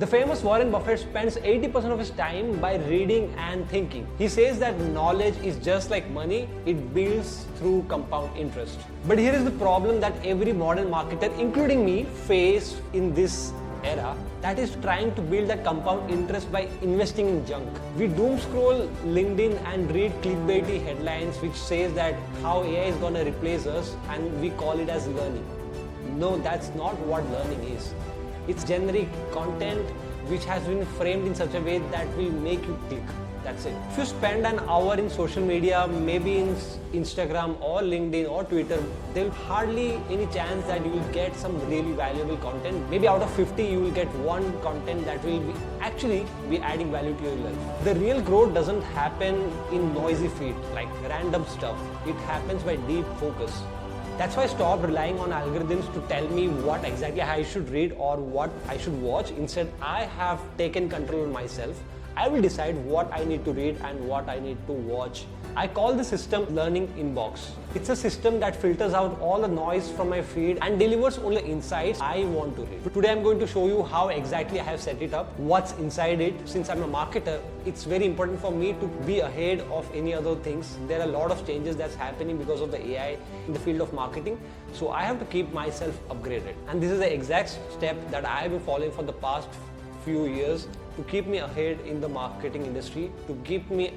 The famous Warren Buffett spends 80% of his time by reading and thinking. He says that knowledge is just like money, it builds through compound interest. But here is the problem that every modern marketer, including me, face in this era, that is trying to build that compound interest by investing in junk. We doom scroll LinkedIn and read clickbaity headlines which says that how AI is going to replace us, and we call it as learning. No, that's not what learning is. It's generic content which has been framed in such a way that will make you click. That's it. If you spend an hour in social media, maybe in Instagram or LinkedIn or Twitter, there will hardly any chance that you will get some really valuable content. Maybe out of 50, you will get one content that will actually be adding value to your life. The real growth doesn't happen in noisy feed, like random stuff. It happens by deep focus. That's why I stopped relying on algorithms to tell me what exactly I should read or what I should watch. Instead, I have taken control of myself. I will decide what I need to read and what I need to watch. I call the system Learning Inbox. It's a system that filters out all the noise from my feed and delivers only insights I want to read. Today I'm going to show you how exactly I have set it up, what's inside it. Since I'm a marketer, it's very important for me to be ahead of any other things. There are a lot of changes that's happening because of the AI in the field of marketing. So I have to keep myself upgraded. And this is the exact step that I have been following for the past few years to keep me ahead in the marketing industry, to keep me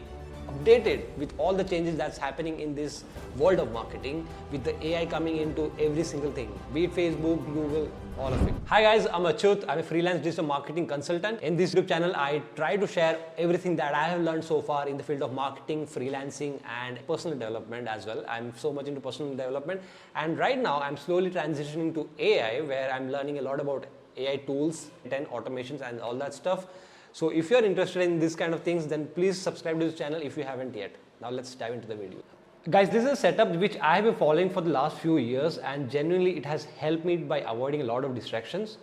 updated with all the changes that's happening in this world of marketing, with the AI coming into every single thing, be it Facebook, Google, all of it. Hi guys, I'm Achuth. I'm a freelance digital marketing consultant. In this YouTube channel, I try to share everything that I have learned so far in the field of marketing, freelancing, and personal development as well. I'm so much into personal development, and right now I'm slowly transitioning to AI, where I'm learning a lot about AI tools and automations and all that stuff. So if you're interested in this kind of things, then please subscribe to this channel if you haven't yet. Now let's dive into the video. Guys, this is a setup which I have been following for the last few years, and genuinely it has helped me by avoiding a lot of distractions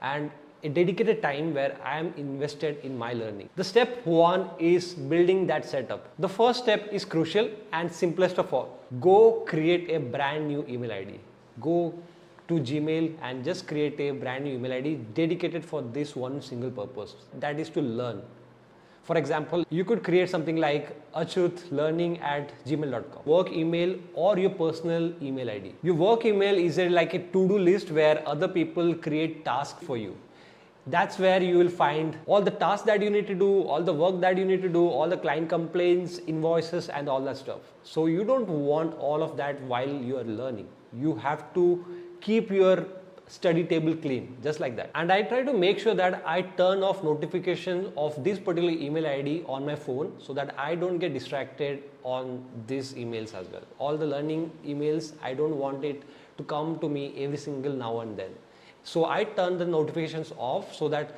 and a dedicated time where I am invested in my learning. The step one is building that setup. The first step is crucial and simplest of all. Go create a brand new email ID. Go to Gmail and just create a brand new email ID dedicated for this one single purpose, that is to learn. For example, you could create something like achuthlearning@gmail.com, work email or your personal email ID. Your work email is like a to-do list where other people create tasks for you. That's where you will find all the tasks that you need to do, all the work that you need to do, all the client complaints, invoices, and all that stuff. So you don't want all of that while you are learning. You have to keep your study table clean, just like that. And I try to make sure that I turn off notification of this particular email ID on my phone so that I don't get distracted on these emails as well. All the learning emails, I don't want it to come to me every single now and then. So I turn the notifications off so that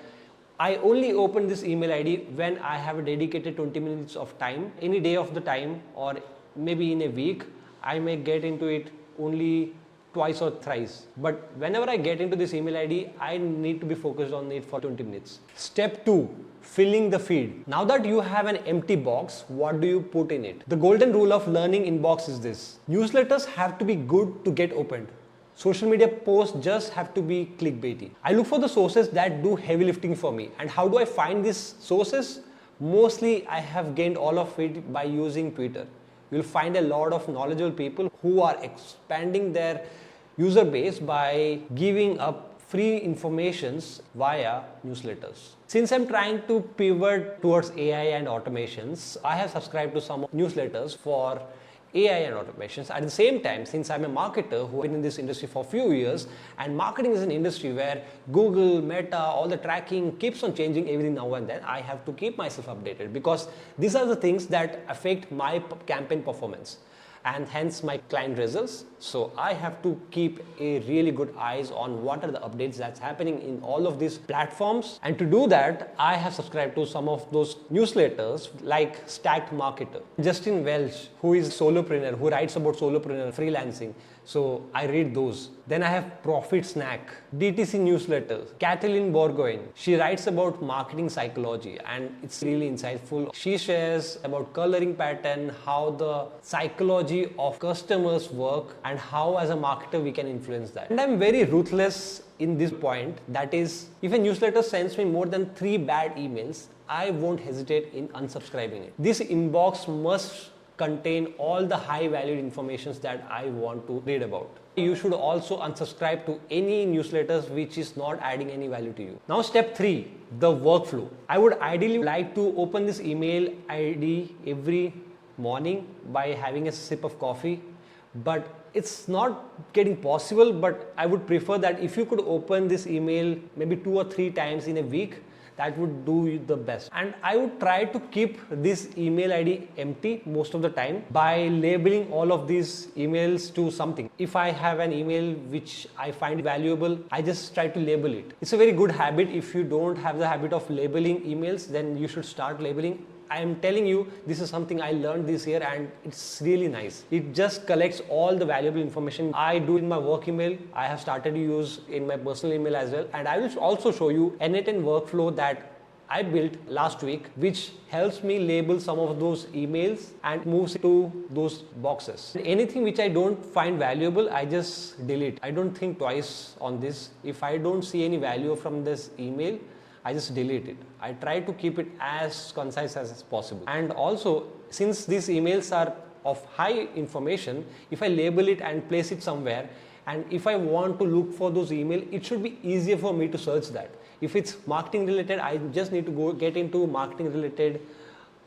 I only open this email ID when I have a dedicated 20 minutes of time, any day of the time, or maybe in a week. I may get into it only twice or thrice, but whenever I get into this email ID, I need to be focused on it for 20 minutes. Step 2, filling the feed. Now that you have an empty box, what do you put in it? The golden rule of learning inbox is this: newsletters have to be good to get opened. Social media posts just have to be clickbaity. I look for the sources that do heavy lifting for me. And how do I find these sources? Mostly I have gained all of it by using Twitter. You'll find a lot of knowledgeable people who are expanding their user base by giving up free informations via newsletters. Since I'm trying to pivot towards AI and automations, I have subscribed to some newsletters for AI and automations. At the same time, since I'm a marketer who has been in this industry for a few years, and marketing is an industry where Google, Meta, all the tracking keeps on changing every now and then, I have to keep myself updated because these are the things that affect my campaign performance and hence my client results. So I have to keep a really good eyes on what are the updates that's happening in all of these platforms. And to do that, I have subscribed to some of those newsletters like Stacked Marketer. Justin Welch, who is solopreneur, who writes about solopreneur freelancing. So I read those. Then I have Profit Snack, DTC newsletters, Kathleen Bourgoin. She writes about marketing psychology and it's really insightful. She shares about coloring pattern, how the psychology of customers work and how as a marketer we can influence that. And I'm very ruthless in this point, that is, if a newsletter sends me more than 3 bad emails, I won't hesitate in unsubscribing it. This inbox must contain all the high valued informations that I want to read about. You should also unsubscribe to any newsletters which is not adding any value to you. Now step 3, the workflow. I would ideally like to open this email ID every morning by having a sip of coffee, but it's not getting possible. But I would prefer that if you could open this email maybe 2 or 3 times in a week, that would do you the best. And I would try to keep this email ID empty most of the time by labeling all of these emails to something. If I have an email which I find valuable, I just try to label it. It's a very good habit. If you don't have the habit of labeling emails, then you should start labeling. I am telling you, this is something I learned this year and it's really nice. It just collects all the valuable information. I do in my work email. I have started to use in my personal email as well. And I will also show you an end-to-end workflow that I built last week, which helps me label some of those emails and moves to those boxes. Anything which I don't find valuable, I just delete. I don't think twice on this. If I don't see any value from this email, I just delete it. I try to keep it as concise as possible. And also, since these emails are of high information, if I label it and place it somewhere, and if I want to look for those emails, it should be easier for me to search that. If it's marketing related, I just need to go get into marketing related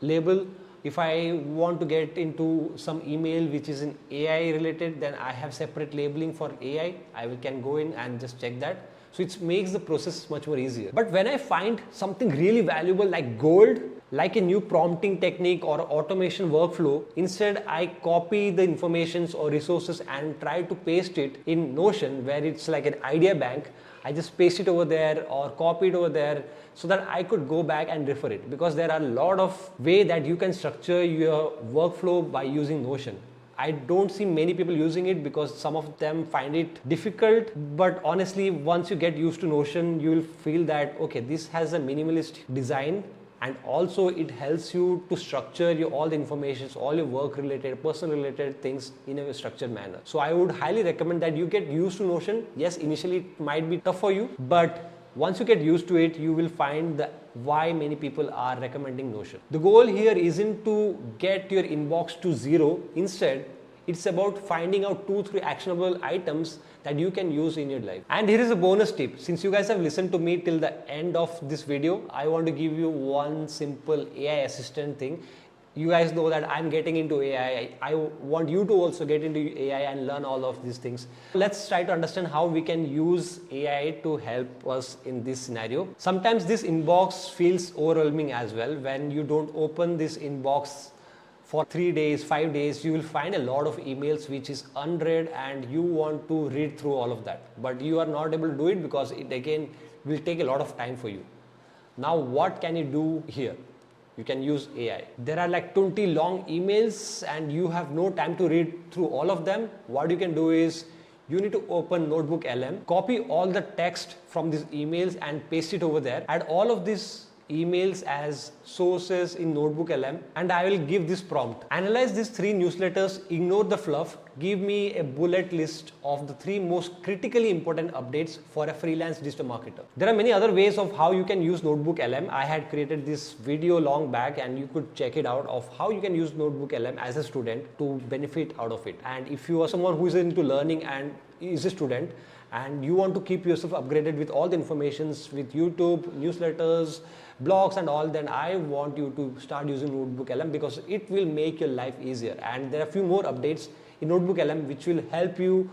label. If I want to get into some email which is in AI related, then I have separate labeling for AI. I can go in and just check that. So it makes the process much more easier. But when I find something really valuable like gold, like a new prompting technique or automation workflow, instead I copy the informations or resources and try to paste it in Notion, where it's like an idea bank. I just paste it over there or copy it over there so that I could go back and refer it, because there are a lot of ways that you can structure your workflow by using Notion. I don't see many people using it because some of them find it difficult, but honestly, once you get used to Notion, you will feel that, okay, this has a minimalist design, and also it helps you to structure all the information, all your work related, personal related things in a structured manner. So I would highly recommend that you get used to Notion. Yes, initially it might be tough for you, but once you get used to it, you will find why many people are recommending Notion. The goal here isn't to get your inbox to 0. Instead, it's about finding out 2-3 actionable items that you can use in your life. And here is a bonus tip. Since you guys have listened to me till the end of this video, I want to give you one simple AI assistant thing. You guys know that I'm getting into AI. I want you to also get into AI and learn all of these things. Let's try to understand how we can use AI to help us in this scenario. Sometimes this inbox feels overwhelming as well. When you don't open this inbox for 3 days, 5 days, you will find a lot of emails which is unread and you want to read through all of that. But you are not able to do it because it again will take a lot of time for you. Now what can you do here? You can use AI. There are like 20 long emails and you have no time to read through all of them. What you can do is you need to open Notebook LM, copy all the text from these emails and paste it over there. Add all of these emails as sources in Notebook LM, and I will give this prompt. Analyze these 3 newsletters, ignore the fluff, give me a bullet list of the 3 most critically important updates for a freelance digital marketer. There are many other ways of how you can use Notebook LM. I had created this video long back and you could check it out of how you can use Notebook LM as a student to benefit out of it. And if you are someone who is into learning and is a student and you want to keep yourself upgraded with all the informations with YouTube, newsletters, blogs and all, then I want you to start using Notebook LM because it will make your life easier. And there are a few more updates in Notebook LM which will help you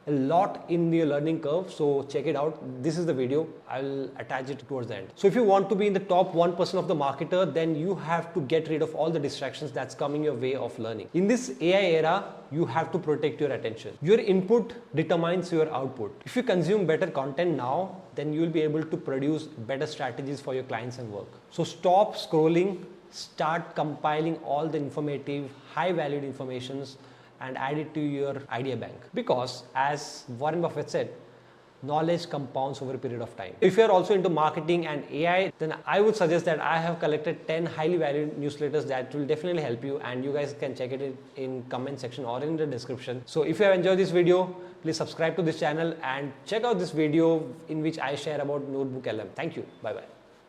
a lot in your learning curve. So check it out. This is the video. I'll attach it towards the end. So if you want to be in the top 1% of the marketer, then you have to get rid of all the distractions that's coming your way of learning. In this AI era, you have to protect your attention. Your input determines your output. If you consume better content now, then you'll be able to produce better strategies for your clients and work. So stop scrolling, start compiling all the informative, high valued informations and add it to your idea bank. Because as Warren Buffett said, knowledge compounds over a period of time. If you're also into marketing and AI, then I would suggest that I have collected 10 highly valued newsletters that will definitely help you, and you guys can check it in comment section or in the description. So if you have enjoyed this video, please subscribe to this channel and check out this video in which I share about Notebook LM. Thank you. Bye bye.